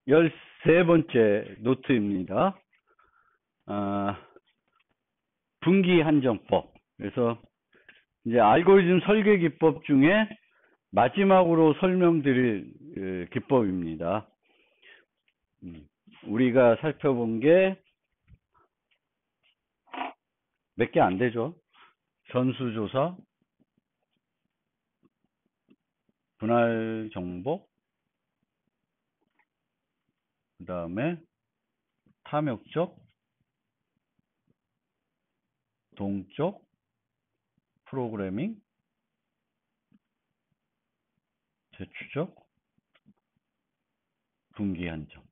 13번째 노트입니다. 분기 한정법. 그래서 이제 알고리즘 설계 기법 중에 마지막으로 설명드릴 기법입니다. 우리가 살펴본 게 몇 개 안 되죠. 전수조사, 분할 정보, 그 다음에 탐욕적, 동적, 프로그래밍, 제추적, 분기 한정.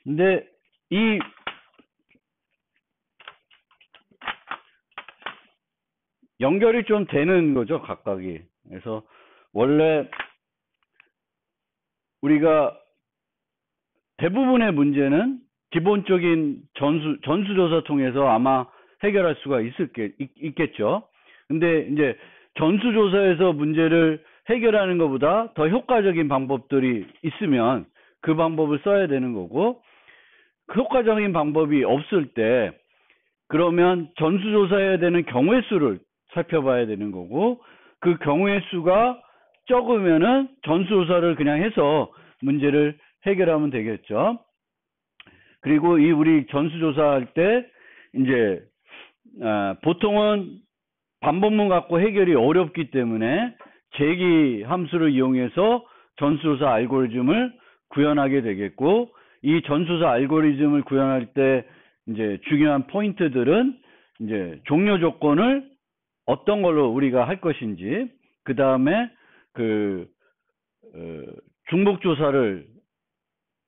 근데 이 연결이 좀 되는 거죠, 각각이. 그래서 원래 우리가 대부분의 문제는 기본적인 전수조사 통해서 아마 해결할 수가 있겠죠. 근데 이제 전수조사에서 문제를 해결하는 것보다 더 효과적인 방법들이 있으면 그 방법을 써야 되는 거고, 그 효과적인 방법이 없을 때 그러면 전수조사해야 되는 경우의 수를 살펴봐야 되는 거고, 그 경우의 수가 적으면은 전수조사를 그냥 해서 문제를 해결하면 되겠죠. 그리고 이 우리 전수조사할 때 이제 보통은 반복문 갖고 해결이 어렵기 때문에 제기 함수를 이용해서 전수조사 알고리즘을 구현하게 되겠고, 이 전수조사 알고리즘을 구현할 때 이제 중요한 포인트들은 이제 종료 조건을 어떤 걸로 우리가 할 것인지, 그 다음에 중복 조사를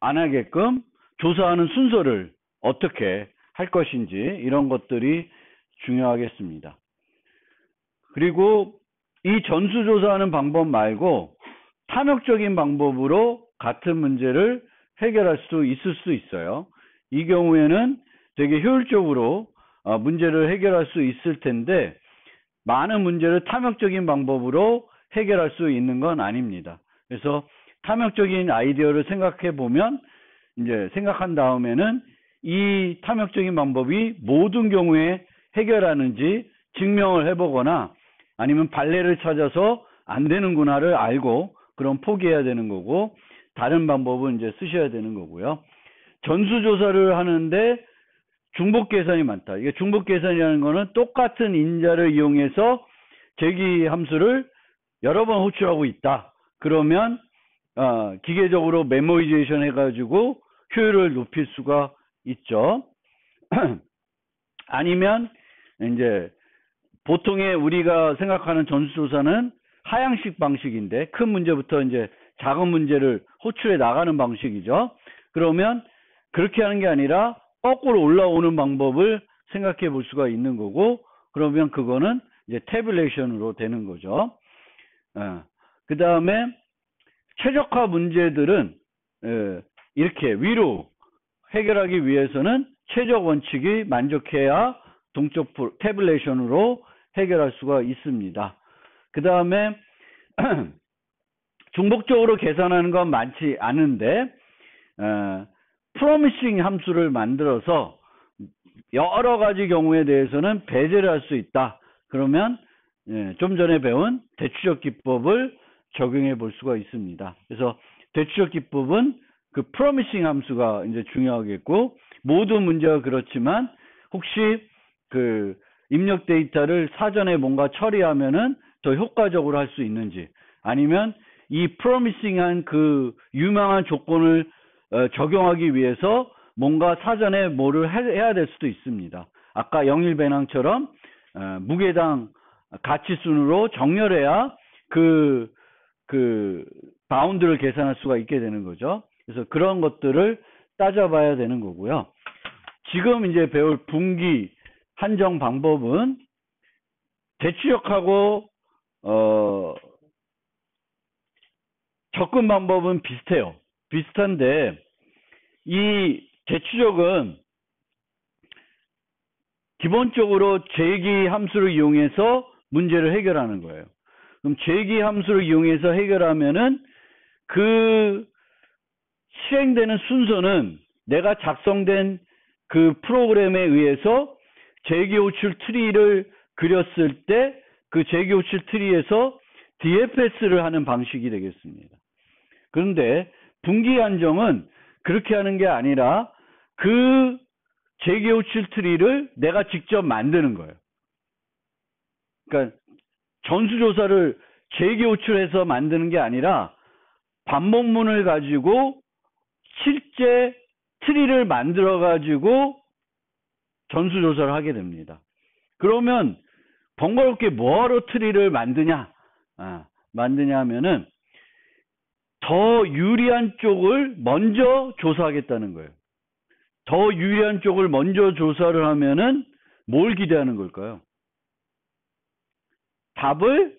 안 하게끔 조사하는 순서를 어떻게 할 것인지, 이런 것들이 중요하겠습니다. 그리고 이 전수조사하는 방법 말고 탐욕적인 방법으로 같은 문제를 해결할 수 있을 수 있어요. 이 경우에는 되게 효율적으로 문제를 해결할 수 있을 텐데, 많은 문제를 탐욕적인 방법으로 해결할 수 있는 건 아닙니다. 그래서 탐욕적인 아이디어를 생각해 보면, 이제 생각한 다음에는 이 탐욕적인 방법이 모든 경우에 해결하는지 증명을 해보거나, 아니면 발레를 찾아서 안 되는구나를 알고 그럼 포기해야 되는 거고, 다른 방법은 이제 쓰셔야 되는 거고요. 전수조사를 하는데 중복 계산이 많다. 이게 중복 계산이라는 거는 똑같은 인자를 이용해서 제기 함수를 여러 번 호출하고 있다. 그러면 기계적으로 메모리제이션 해가지고 효율을 높일 수가 있죠. 아니면 이제 보통의 우리가 생각하는 전수조사는 하향식 방식인데, 큰 문제부터 이제 작은 문제를 호출해 나가는 방식이죠. 그러면 그렇게 하는 게 아니라 거꾸로 올라오는 방법을 생각해 볼 수가 있는 거고, 그러면 그거는 이제 태블레이션으로 되는 거죠. 그 다음에 최적화 문제들은 이렇게 위로 해결하기 위해서는 최적 원칙이 만족해야 동적 태블레이션으로 해결할 수가 있습니다. 그 다음에 중복적으로 계산하는 건 많지 않은데, 프로미싱 함수를 만들어서 여러 가지 경우에 대해서는 배제를 할 수 있다. 그러면 좀 전에 배운 대추적 기법을 적용해 볼 수가 있습니다. 그래서 대추적 기법은 그 프로미싱 함수가 이제 중요하겠고, 모든 문제가 그렇지만 혹시 그 입력 데이터를 사전에 뭔가 처리하면은 더 효과적으로 할 수 있는지, 아니면 이 프로미싱한 그 유망한 조건을 적용하기 위해서 뭔가 사전에 뭐를 해야 될 수도 있습니다. 아까 영일 배낭처럼 무게당 가치순으로 정렬해야 그 바운드를 계산할 수가 있게 되는 거죠. 그래서 그런 것들을 따져봐야 되는 거고요. 지금 이제 배울 분기 한정 방법은 대추적하고 접근 방법은 비슷해요. 비슷한데, 이 대추적은 기본적으로 제기 함수를 이용해서 문제를 해결하는 거예요. 그럼 제기 함수를 이용해서 해결하면은 그 실행되는 순서는 내가 작성된 그 프로그램에 의해서 제기 호출 트리를 그렸을 때 그 제기 호출 트리에서 DFS를 하는 방식이 되겠습니다. 그런데 분기 한정은 그렇게 하는 게 아니라 그 제기 호출 트리를 내가 직접 만드는 거예요. 그러니까 전수조사를 제기 호출해서 만드는 게 아니라 반복문을 가지고 실제 트리를 만들어 가지고 전수조사를 하게 됩니다. 그러면 번거롭게 뭐하러 트리를 만드냐 하면은 더 유리한 쪽을 먼저 조사하겠다는 거예요. 더 유리한 쪽을 먼저 조사를 하면은 뭘 기대하는 걸까요? 답을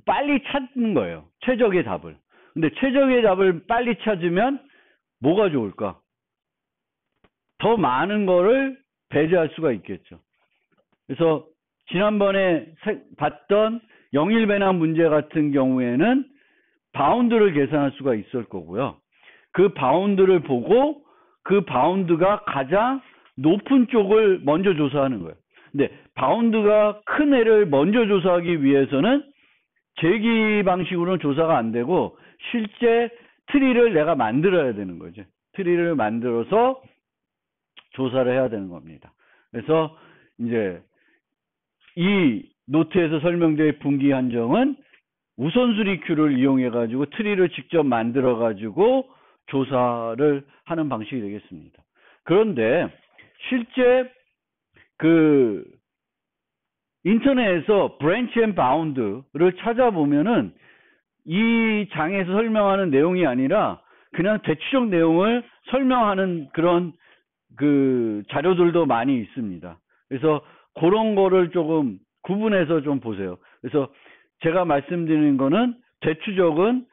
빨리 찾는 거예요. 최적의 답을. 근데 최적의 답을 빨리 찾으면 뭐가 좋을까? 더 많은 거를 배제할 수가 있겠죠. 그래서 지난번에 봤던 영일배낭 문제 같은 경우에는 바운드를 계산할 수가 있을 거고요. 그 바운드를 보고 그 바운드가 가장 높은 쪽을 먼저 조사하는 거예요. 근데 바운드가 큰 애를 먼저 조사하기 위해서는 제기 방식으로는 조사가 안 되고 실제 트리를 내가 만들어야 되는 거죠. 트리를 만들어서 조사를 해야 되는 겁니다. 그래서 이제 이 노트에서 설명된 분기 한정은 우선순위 큐를 이용해 가지고 트리를 직접 만들어 가지고 조사를 하는 방식이 되겠습니다. 그런데 실제 그 인터넷에서 브랜치 앤 바운드를 찾아보면은 이 장에서 설명하는 내용이 아니라 그냥 대충 내용을 설명하는 그런 그 자료들도 많이 있습니다. 그래서 그런 거를 조금 구분해서 좀 보세요. 그래서 제가 말씀드리는 거는 대추적은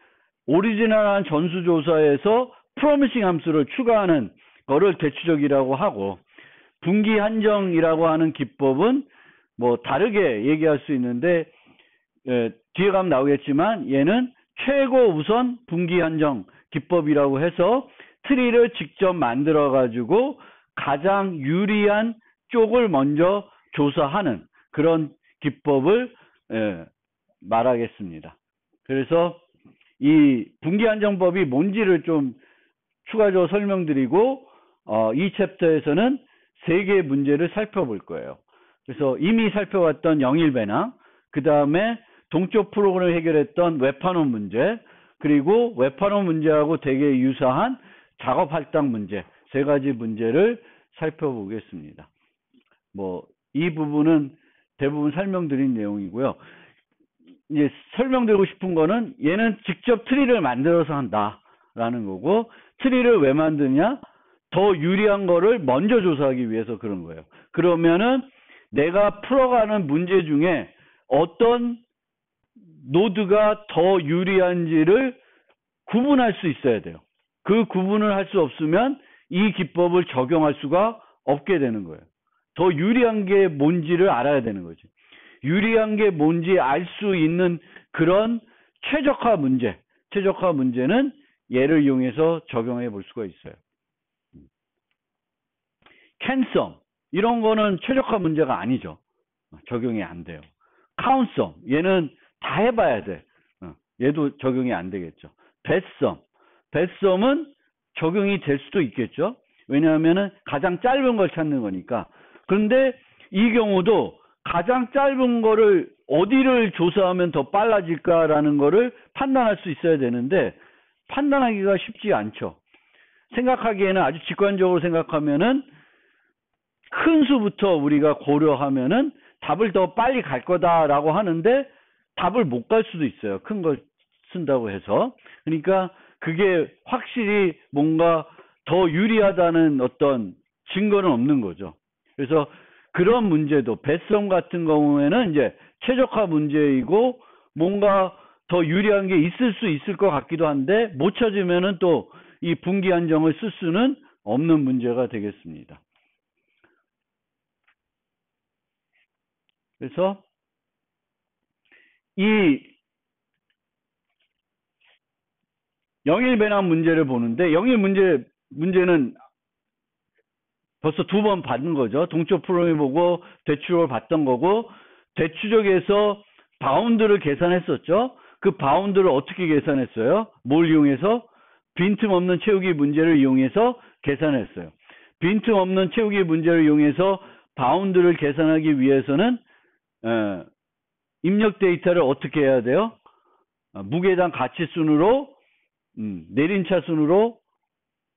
오리지널한 전수조사에서 프로미싱 함수를 추가하는 거를 대추적이라고 하고 분기 한정이라고 하는 기법은 뭐 다르게 얘기할 수 있는데 뒤에 가면 나오겠지만 얘는 최고 우선 분기 한정 기법이라고 해서 트리를 직접 만들어 가지고 가장 유리한 쪽을 먼저 조사하는 그런 기법을 말하겠습니다. 그래서 이 분기 한정법이 뭔지를 좀 추가적으로 설명드리고 이 챕터에서는 3개의 문제를 살펴볼 거예요. 그래서 이미 살펴봤던 영일배낭, 그 다음에 동쪽 프로그램을 해결했던 웹판원 문제, 그리고 웹판원 문제하고 되게 유사한 작업 할당 문제, 3가지 문제를 살펴보겠습니다. 뭐 이 부분은 대부분 설명드린 내용이고요. 이제 설명드리고 싶은 거는 얘는 직접 트리를 만들어서 한다라는 거고, 트리를 왜 만드냐? 더 유리한 거를 먼저 조사하기 위해서 그런 거예요. 그러면은 내가 풀어가는 문제 중에 어떤 노드가 더 유리한지를 구분할 수 있어야 돼요. 그 구분을 할 수 없으면 이 기법을 적용할 수가 없게 되는 거예요. 더 유리한 게 뭔지를 알아야 되는 거지. 유리한 게 뭔지 알 수 있는 그런 최적화 문제는 얘를 이용해서 적용해 볼 수가 있어요. 캔썸 이런 거는 최적화 문제가 아니죠. 적용이 안 돼요. 카운썸 얘는 다 해봐야 돼. 얘도 적용이 안 되겠죠. 배썸은 적용이 될 수도 있겠죠. 왜냐하면은 가장 짧은 걸 찾는 거니까. 그런데 이 경우도 가장 짧은 거를 어디를 조사하면 더 빨라질까라는 거를 판단할 수 있어야 되는데 판단하기가 쉽지 않죠. 생각하기에는 아주 직관적으로 생각하면은 큰 수부터 우리가 고려하면은 답을 더 빨리 갈 거다라고 하는데 답을 못 갈 수도 있어요. 큰 걸 쓴다고 해서. 그러니까 그게 확실히 뭔가 더 유리하다는 어떤 증거는 없는 거죠. 그래서 그런 문제도 배썸 같은 경우에는 이제 최적화 문제이고 뭔가 더 유리한 게 있을 수 있을 것 같기도 한데 못 찾으면은 또 이 분기 한정을 쓸 수는 없는 문제가 되겠습니다. 그래서 이 영일 배당 문제를 보는데 영일 문제는 벌써 2번 받은 거죠. 동쪽 프로그램 보고 대추적을 봤던 거고 대추적에서 바운드를 계산했었죠. 그 바운드를 어떻게 계산했어요? 뭘 이용해서? 빈틈없는 채우기 문제를 이용해서 계산했어요. 빈틈없는 채우기 문제를 이용해서 바운드를 계산하기 위해서는 입력 데이터를 어떻게 해야 돼요? 무게당 가치순으로 내림차순으로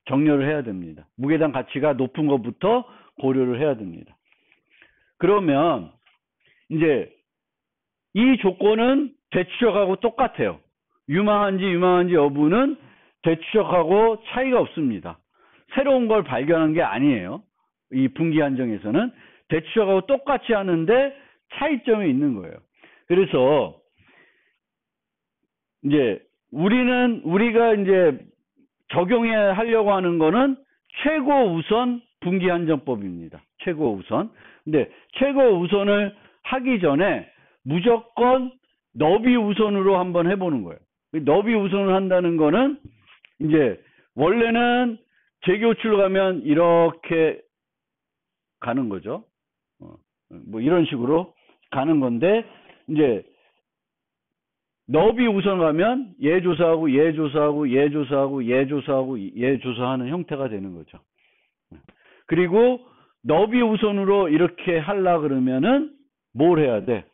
정렬을 해야 됩니다. 무게당 가치가 높은 것부터 고려를 해야 됩니다. 그러면 이제 이 조건은 대추적하고 똑같아요. 유망한지 여부는 대추적하고 차이가 없습니다. 새로운 걸 발견한 게 아니에요. 이 분기 한정에서는 대추적하고 똑같이 하는데 차이점이 있는 거예요. 그래서 이제 우리가 이제 적용해 하려고 하는 거는 최고 우선 분기 한정법입니다. 최고 우선. 근데 최고 우선을 하기 전에 무조건 너비 우선으로 한번 해보는 거예요. 너비 우선을 한다는 거는 이제 원래는 재교출로 가면 이렇게 가는 거죠. 뭐 이런 식으로 가는 건데 이제 너비 우선 가면 얘 조사하고 얘 조사하고 얘 조사하고 얘 조사하고 얘 조사하는 형태가 되는 거죠. 그리고 너비 우선으로 이렇게 하려 그러면은 뭘 해야 돼?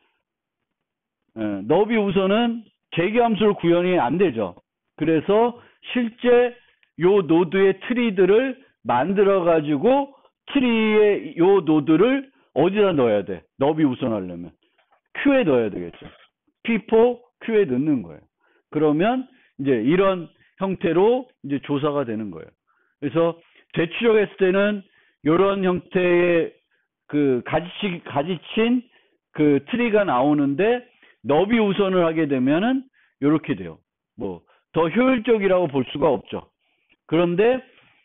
너비 우선은 재계함수를 구현이 안 되죠. 그래서 실제 요 노드의 트리들을 만들어 가지고 트리의 요 노드를 어디다 넣어야 돼? 너비 우선 하려면 Q에 넣어야 되겠죠. P4 Q에 넣는 거예요. 그러면 이제 이런 형태로 이제 조사가 되는 거예요. 그래서 대추적했을 때는 이런 형태의 그 가지친 그 트리가 나오는데 너비 우선을 하게 되면은 이렇게 돼요. 뭐 더 효율적이라고 볼 수가 없죠. 그런데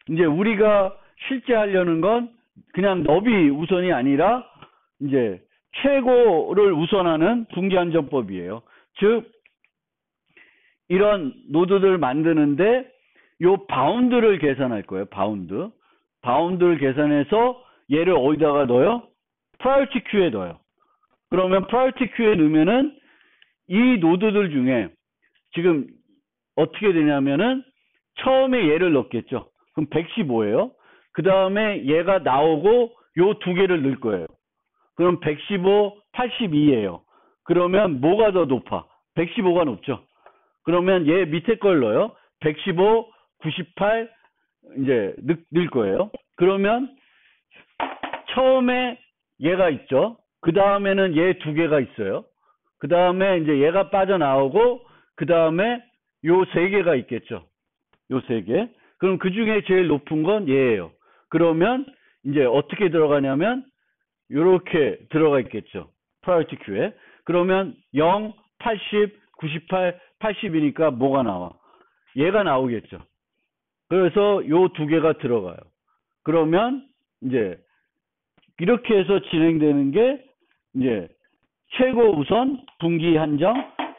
이제 우리가 실제 하려는 건 그냥 너비 우선이 아니라 이제 최고를 우선하는 분기 한정법이에요. 즉 이런 노드들 만드는데 요 바운드를 계산할 거예요. 바운드를 계산해서 얘를 어디다가 넣어요? 프라이어티 큐에 넣어요. 그러면 프라이어티 큐에 넣으면은 이 노드들 중에 지금 어떻게 되냐면은 처음에 얘를 넣겠죠. 그럼 115예요. 그 다음에 얘가 나오고 요 두 개를 넣을 거예요. 그럼 115, 82예요. 그러면 뭐가 더 높아? 115가 높죠. 그러면 얘 밑에 걸 넣어요. 115, 98 이제 넣을 거예요. 그러면 처음에 얘가 있죠. 그 다음에는 얘 두 개가 있어요. 그 다음에 이제 얘가 빠져나오고 그 다음에 요 세 개가 있겠죠. 요 세 개. 그럼 그 중에 제일 높은 건 얘예요. 그러면 이제 어떻게 들어가냐면 요렇게 들어가 있겠죠. 프라이어티 큐에. 그러면 0, 80, 98, 80이니까 뭐가 나와? 얘가 나오겠죠. 그래서 요 두 개가 들어가요. 그러면 이제 이렇게 해서 진행되는 게 이제 최고 우선 분기 한정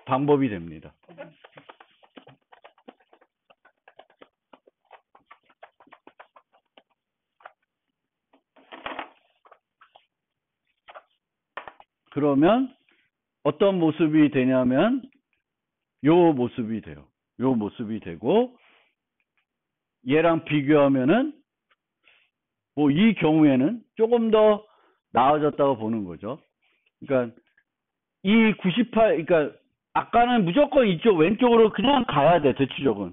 방법이 됩니다. 그러면 어떤 모습이 되냐면 요 모습이 돼요. 요 모습이 되고 얘랑 비교하면은 뭐 이 경우에는 조금 더 나아졌다고 보는 거죠. 그러니까 이 98, 그러니까 아까는 무조건 이쪽 왼쪽으로 그냥 가야 돼. 대추적은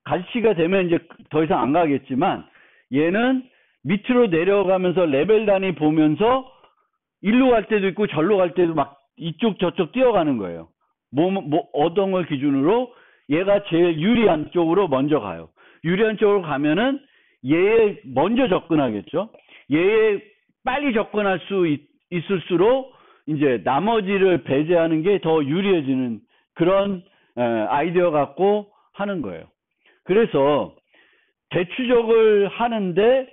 가시가 되면 이제 더 이상 안 가겠지만 얘는 밑으로 내려가면서 레벨 단위 보면서 일로 갈 때도 있고 절로 갈 때도 막 이쪽 저쪽 뛰어가는 거예요. 어떤 걸 기준으로 얘가 제일 유리한 쪽으로 먼저 가요. 유리한 쪽으로 가면은 얘에 먼저 접근하겠죠. 얘에 빨리 접근할 수 있을수록 이제 나머지를 배제하는 게 더 유리해지는 그런 아이디어 갖고 하는 거예요. 그래서 대추적을 하는데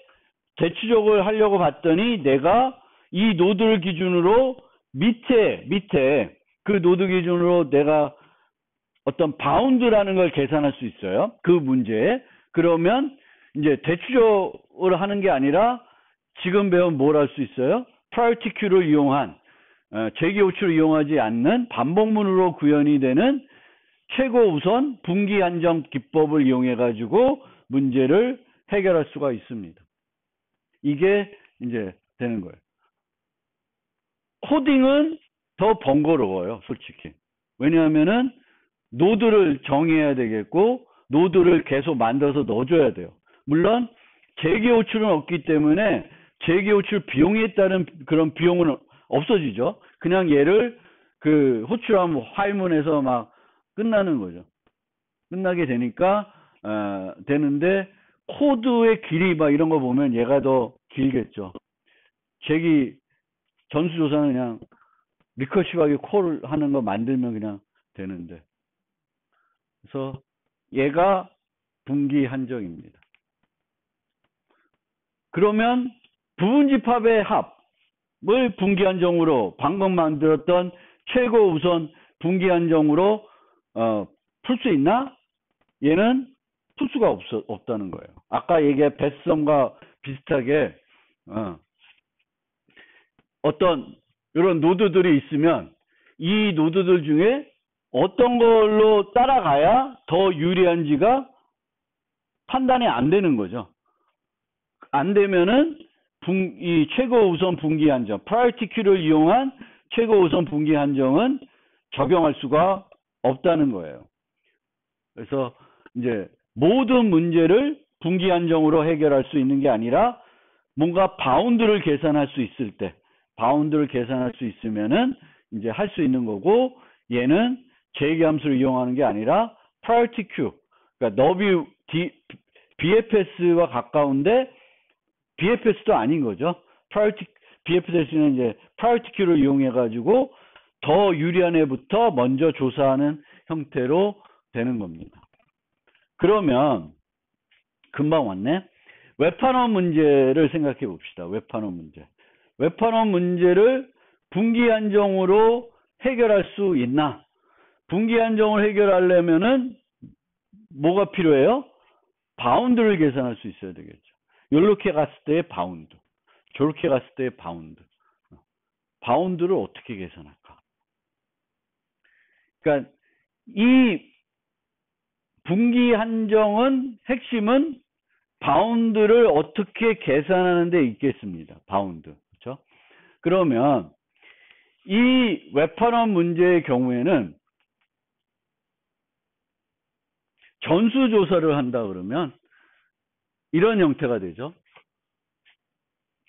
대추적을 하려고 봤더니 내가 이 노드를 기준으로 밑에 그 노드 기준으로 내가 어떤 바운드라는 걸 계산할 수 있어요. 그 문제에. 그러면 이제 대추적을 하는 게 아니라 지금 배운 뭘 할 수 있어요? priority queue를 이용한 재개 호출을 이용하지 않는 반복문으로 구현이 되는 최고 우선 분기 한정 기법을 이용해 가지고 문제를 해결할 수가 있습니다. 이게 이제 되는 거예요. 코딩은 더 번거로워요, 솔직히. 왜냐하면은 노드를 정해야 되겠고 노드를 계속 만들어서 넣어줘야 돼요. 물론 재개 호출은 없기 때문에 재개 호출 비용에 따른 그런 비용은 없어지죠. 그냥 얘를 그 호출하면 화일문에서 막 끝나는 거죠. 끝나게 되니까 되는데 코드의 길이 막 이런 거 보면 얘가 더 길겠죠. 재기 전수조사는 그냥 리커시브하게 콜을 하는 거 만들면 그냥 되는데. 그래서 얘가 분기 한정입니다. 그러면 부분집합의 합을 분기 한정으로 방금 만들었던 최고 우선 분기 한정으로 풀 수 있나? 얘는 풀 수가 없다는 거예요. 아까 얘기한 배썸과 비슷하게 어떤 이런 노드들이 있으면 이 노드들 중에 어떤 걸로 따라가야 더 유리한지가 판단이 안 되는 거죠. 안 되면은 이 최고 우선 분기 한정, priority queue를 이용한 최고 우선 분기 한정은 적용할 수가 없다는 거예요. 그래서 이제 모든 문제를 분기 한정으로 해결할 수 있는 게 아니라 뭔가 바운드를 계산할 수 있을 때, 바운드를 계산할 수 있으면은 이제 할 수 있는 거고, 얘는 재개 함수를 이용하는 게 아니라 priority queue, 그러니까 너비 BFS와 가까운데 BFS도 아닌 거죠. BFS는 이제 priority queue를 이용해 가지고 더 유리한 애부터 먼저 조사하는 형태로 되는 겁니다. 그러면 금방 왔네. 웹판원 문제를 생각해 봅시다. 웹판원 문제. 웹판원 문제를 분기 한정으로 해결할 수 있나? 분기 한정을 해결하려면은 뭐가 필요해요? 바운드를 계산할 수 있어야 되겠죠. 이렇게 갔을 때의 바운드, 저렇게 갔을 때의 바운드. 바운드를 어떻게 계산할까? 그러니까 이 분기 한정은 핵심은 바운드를 어떻게 계산하는 데 있겠습니다. 바운드. 그렇죠? 그러면 이 웹판원 문제의 경우에는 전수조사를 한다 그러면 이런 형태가 되죠.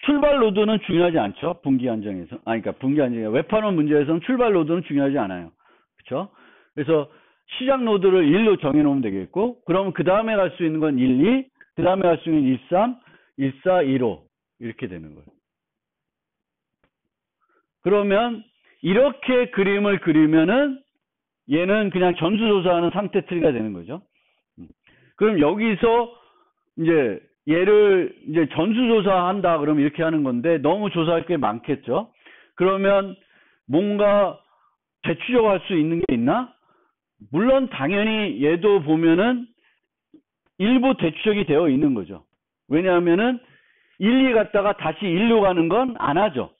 출발 노드는 중요하지 않죠. 분기 한정에서. 그러니까 분기 한정이 웹판원 문제에서는 출발 노드는 중요하지 않아요. 그렇죠? 그래서 시작 노드를 1로 정해놓으면 되겠고, 그럼 그 다음에 갈 수 있는 건 1, 2, 그 다음에 갈 수 있는 1, 3, 1, 4, 1, 5 이렇게 되는 거예요. 그러면 이렇게 그림을 그리면은 얘는 그냥 전수조사하는 상태 트리가 되는 거죠. 그럼 여기서 이제 얘를 이제 전수조사한다 그러면 이렇게 하는 건데 너무 조사할 게 많겠죠. 그러면 뭔가 대추적할 수 있는 게 있나? 물론 당연히 얘도 보면은 일부 대추적이 되어 있는 거죠. 왜냐하면은 1, 2 갔다가 다시 1로 가는 건 안 하죠.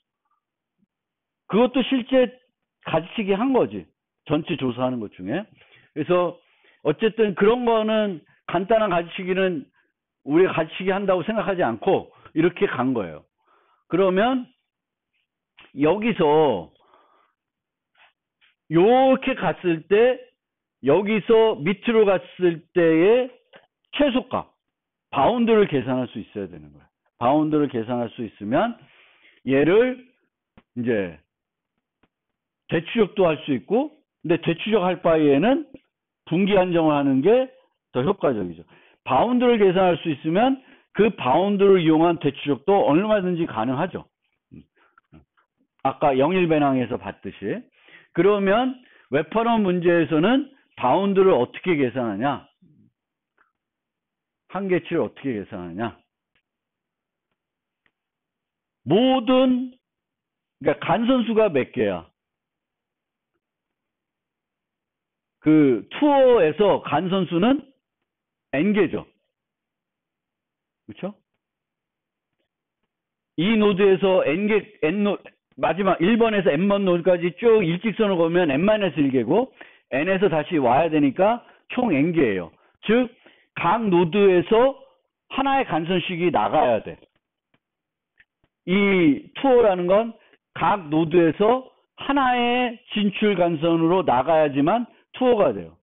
그것도 실제 가지치기 한 거지. 전체 조사하는 것 중에. 그래서 어쨌든 그런 거는 간단한 가지치기는 우리가 가지치기 한다고 생각하지 않고 이렇게 간 거예요. 그러면 여기서 이렇게 갔을 때 여기서 밑으로 갔을 때의 최소값, 바운드를 계산할 수 있어야 되는 거예요. 바운드를 계산할 수 있으면 얘를 이제 대추적도 할 수 있고, 근데 대추적 할 바에는 분기 한정을 하는 게 더 효과적이죠. 바운드를 계산할 수 있으면 그 바운드를 이용한 대추적도 얼마든지 가능하죠. 아까 영일 배낭에서 봤듯이. 그러면 웹판원 문제에서는 바운드를 어떻게 계산하냐? 한계치를 어떻게 계산하냐? 모든, 그러니까 간선수가 몇 개야? 그 투어에서 간 선수는 n개죠. 그렇죠? 이 노드에서 마지막 1번에서 n번 노드까지 쭉 일직선으로 보면 n-1개고 n에서 다시 와야 되니까 총 n개예요. 즉 각 노드에서 하나의 간선식이 나가야 돼. 이 투어라는 건 각 노드에서 하나의 진출 간선으로 나가야지만 투어가 돼요.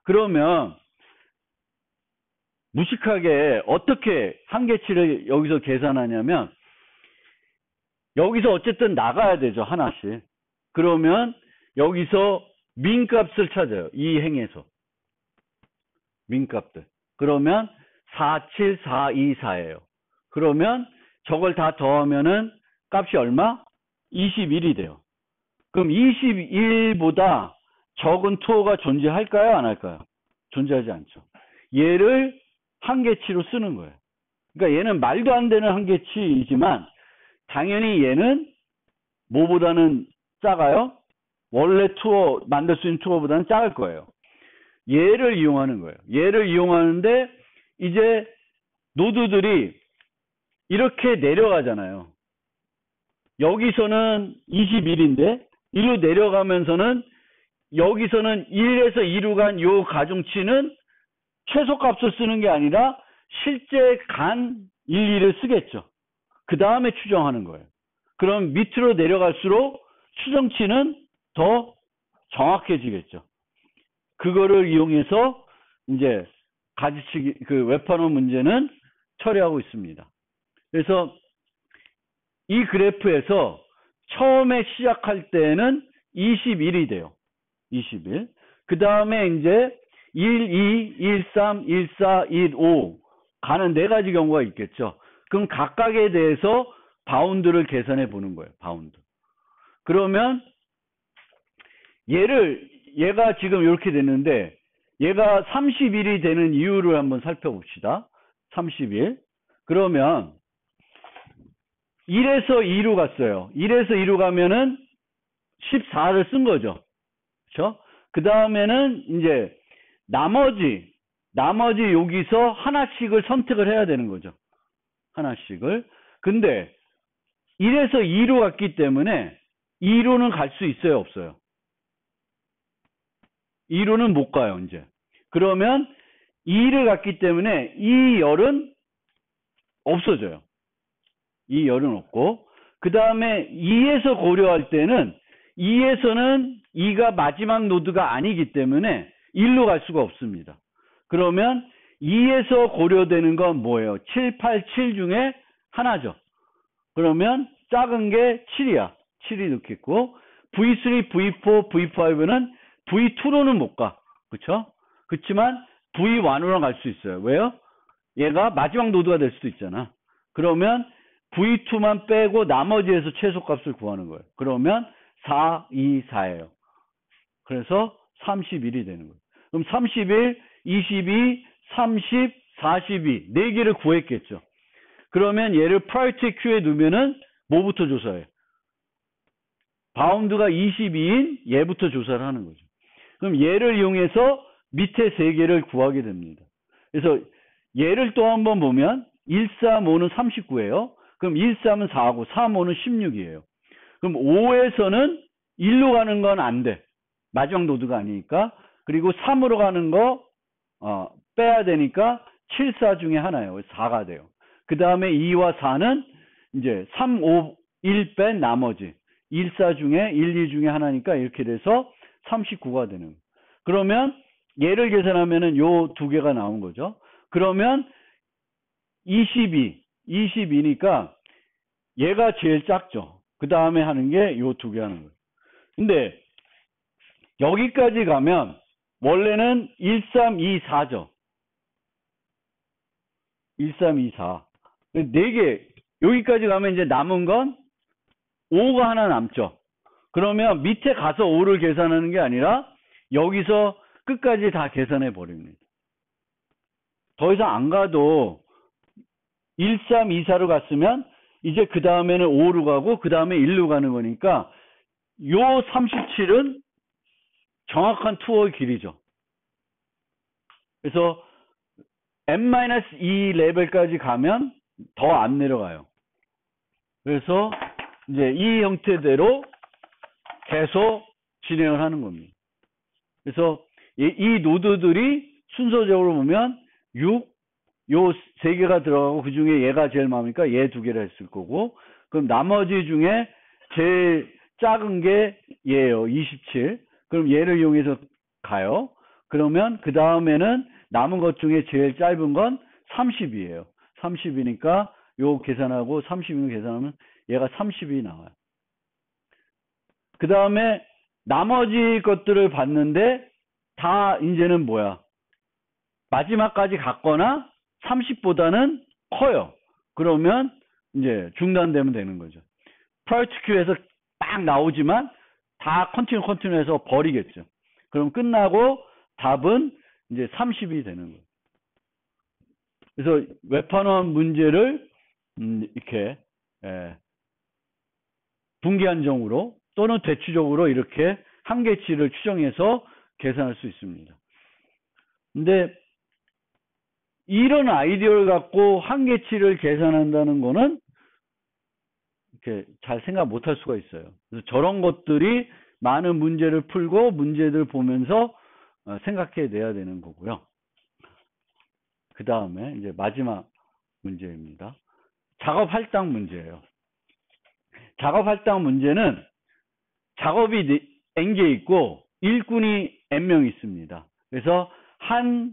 그러면 무식하게 어떻게 한계치를 여기서 계산하냐면 여기서 어쨌든 나가야 되죠. 하나씩. 그러면 여기서 민값을 찾아요. 이 행에서. 민값들. 그러면 4, 7, 4, 2, 4예요. 그러면 저걸 다 더하면은 값이 얼마? 21이 돼요. 그럼 21보다 적은 투어가 존재할까요? 안 할까요? 존재하지 않죠. 얘를 한계치로 쓰는 거예요. 그러니까 얘는 말도 안 되는 한계치이지만 당연히 얘는 뭐보다는 작아요? 원래 투어, 만들 수 있는 투어보다는 작을 거예요. 얘를 이용하는 거예요. 얘를 이용하는데 이제 노드들이 이렇게 내려가잖아요. 여기서는 21인데 이리로 내려가면서는 여기서는 1에서 2로 간 요 가중치는 최소값을 쓰는 게 아니라 실제 간 1, 2를 쓰겠죠. 그 다음에 추정하는 거예요. 그럼 밑으로 내려갈수록 추정치는 더 정확해지겠죠. 그거를 이용해서 이제 가지치기, 그 웹판원 문제는 처리하고 있습니다. 그래서 이 그래프에서 처음에 시작할 때는 21이 돼요. 21. 그 다음에 이제 1, 2, 1, 3, 1, 4, 1, 5 가는 네 가지 경우가 있겠죠. 그럼 각각에 대해서 바운드를 계산해 보는 거예요. 바운드. 그러면 얘가 지금 이렇게 됐는데 얘가 31이 되는 이유를 한번 살펴봅시다. 31. 그러면 1에서 2로 갔어요. 1에서 2로 가면은 14를 쓴 거죠. 그렇죠? 그 다음에는 이제 나머지 여기서 하나씩을 선택을 해야 되는 거죠. 하나씩을. 근데 1에서 2로 갔기 때문에 2로는 갈 수 있어요, 없어요? 2로는 못 가요, 이제. 그러면 2를 갔기 때문에 이 열은 없어져요. 이 열은 없고, 그 다음에 2에서 고려할 때는 2에서는 2가 마지막 노드가 아니기 때문에 1로 갈 수가 없습니다. 그러면 2에서 고려되는 건 뭐예요? 7, 8, 7 중에 하나죠. 그러면 작은 게 7이야. 7이 넣겠고, V3, V4, V5는 V2로는 못 가. 그쵸? 그렇지만 V1으로 갈 수 있어요. 왜요? 얘가 마지막 노드가 될 수도 있잖아. 그러면 V2만 빼고 나머지에서 최소값을 구하는 거예요. 그러면 4, 2, 4예요. 그래서 31이 되는 거예요. 그럼 31, 22, 30, 42 4개를 구했겠죠. 그러면 얘를 priority queue에 넣으면은 뭐부터 조사해? 바운드가 22인 얘부터 조사를 하는 거죠. 그럼 얘를 이용해서 밑에 3개를 구하게 됩니다. 그래서 얘를 또 한번 보면 1, 3, 5는 39예요. 그럼 1, 3은 4고 3, 5는 16이에요. 그럼 5에서는 1로 가는 건 안 돼. 마지막 노드가 아니니까. 그리고 3으로 가는 거 빼야 되니까 7, 4 중에 하나예요. 4가 돼요. 그 다음에 2와 4는 이제 3, 5, 1 뺀 나머지 1, 4 중에 1, 2 중에 하나니까 이렇게 돼서 39가 되는 거예요. 그러면 얘를 계산하면은 요 두 개가 나온 거죠. 그러면 22니까 얘가 제일 작죠. 그 다음에 하는 게 요 두 개 하는 거예요. 근데 여기까지 가면 원래는 1, 3, 2, 4죠. 1, 3, 2, 4. 4개. 여기까지 가면 이제 남은 건 5가 하나 남죠. 그러면 밑에 가서 5를 계산하는 게 아니라 여기서 끝까지 다 계산해 버립니다. 더 이상 안 가도 1, 3, 2, 4로 갔으면 이제 그 다음에는 5로 가고 그 다음에 1로 가는 거니까 요 37은 정확한 투어의 길이죠. 그래서 n-2 레벨까지 가면 더 안 내려가요. 그래서 이제 이 형태대로 계속 진행을 하는 겁니다. 그래서 이 노드들이 순서적으로 보면 6, 요 세 개가 들어가고 그 중에 얘가 제일 많으니까 얘 두 개를 했을 거고, 그럼 나머지 중에 제일 작은 게 얘예요. 27. 그럼 얘를 이용해서 가요. 그러면 그 다음에는 남은 것 중에 제일 짧은 건 30이에요. 30이니까 요 계산하고 30이면 계산하면 얘가 30이 나와요. 그 다음에 나머지 것들을 봤는데 다 이제는 뭐야? 마지막까지 갔거나 30보다는 커요. 그러면 이제 중단되면 되는 거죠. 프라이어티 큐에서 딱 나오지만 다 컨티뉴해서 버리겠죠. 그럼 끝나고 답은 이제 30이 되는 거예요. 그래서 웹판원 문제를 이렇게 분기 한정으로 또는 대추적으로 이렇게 한계치를 추정해서 계산할 수 있습니다. 근데 이런 아이디어를 갖고 한계치를 계산한다는 거는 이렇게 잘 생각 못 할 수가 있어요. 그래서 저런 것들이 많은 문제를 풀고 문제들 보면서 생각해 내야 되는 거고요. 그 다음에 이제 마지막 문제입니다. 작업 할당 문제예요. 작업 할당 문제는 작업이 n개 있고 일꾼이 n명 있습니다. 그래서 한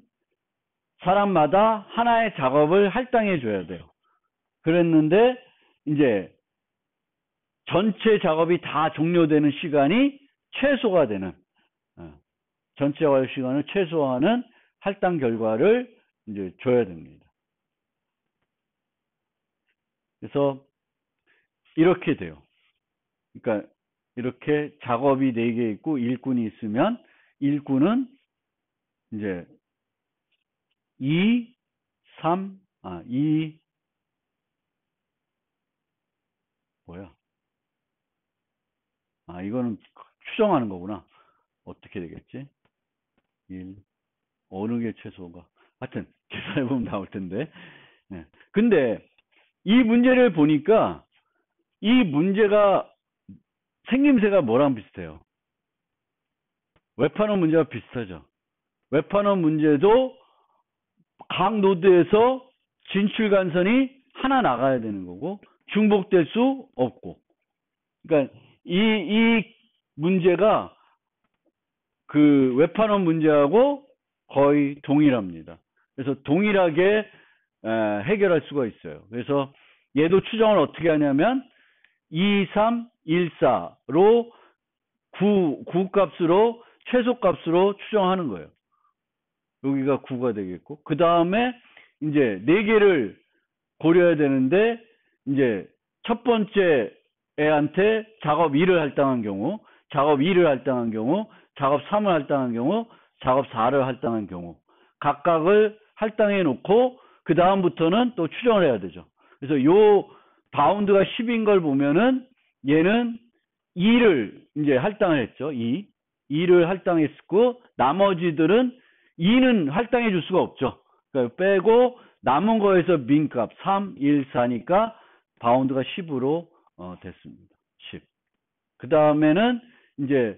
사람마다 하나의 작업을 할당해 줘야 돼요. 그랬는데 이제 전체 작업이 다 종료되는 시간이 최소가 되는, 전체 작업 시간을 최소화하는 할당 결과를 이제 줘야 됩니다. 그래서 이렇게 돼요. 그러니까 이렇게 작업이 4개 있고 일꾼이 있으면 일꾼은 이제 2, 3, 2, 뭐야? 이거는 추정하는 거구나. 어떻게 되겠지? 1, 어느 게 최소가? 하여튼, 계산해보면 나올 텐데. 네. 근데, 이 문제를 보니까, 이 문제가, 생김새가 뭐랑 비슷해요? 웹판원 문제와 비슷하죠. 웹판원 문제도 각 노드에서 진출 간선이 하나 나가야 되는 거고, 중복될 수 없고. 그러니까, 이 문제가 그 웹판원 문제하고 거의 동일합니다. 그래서 동일하게 해결할 수가 있어요. 그래서 얘도 추정을 어떻게 하냐면 2, 3, 1, 4로 9 값으로 최소 값으로 추정하는 거예요. 여기가 9가 되겠고, 그 다음에 이제 4개를 고려해야 되는데, 이제 첫 번째 애한테 작업 1을 할당한 경우, 작업 2를 할당한 경우, 작업 3을 할당한 경우, 작업 4를 할당한 경우, 각각을 할당해 놓고 그 다음부터는 또 추정을 해야 되죠. 그래서 요 바운드가 10인 걸 보면은 얘는 2를 이제 할당을 했죠. 2를 할당했고, 나머지들은 2는 할당해 줄 수가 없죠. 그러니까 빼고 남은 거에서 민값 3, 1, 4니까 바운드가 10으로 됐습니다. 10. 그 다음에는 이제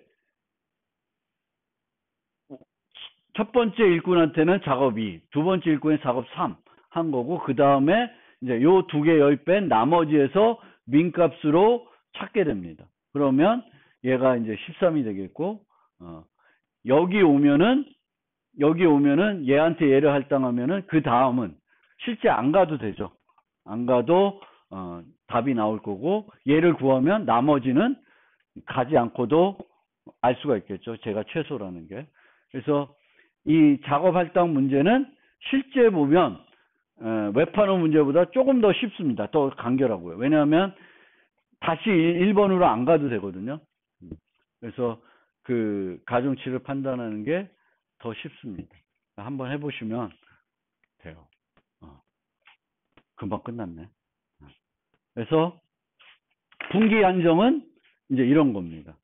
첫 번째 일꾼한테는 작업 2, 두 번째 일꾼에 작업 3 한 거고, 그 다음에 이제 요 두 개 10뺀 나머지에서 민값으로 찾게 됩니다. 그러면 얘가 이제 13이 되겠고, 여기 오면은 얘한테 얘를 할당하면은 그 다음은 실제 안 가도 되죠. 안 가도 답이 나올 거고, 얘를 구하면 나머지는 가지 않고도 알 수가 있겠죠. 제가 최소라는 게. 그래서 이 작업 할당 문제는 실제 보면 웹판원 문제보다 조금 더 쉽습니다. 더 간결하고요. 왜냐하면 다시 1번으로 안 가도 되거든요. 그래서 그 가중치를 판단하는 게 더 쉽습니다. 한번 해보시면 돼요. 금방 끝났네. 그래서 분기 한정은 이제 이런 겁니다.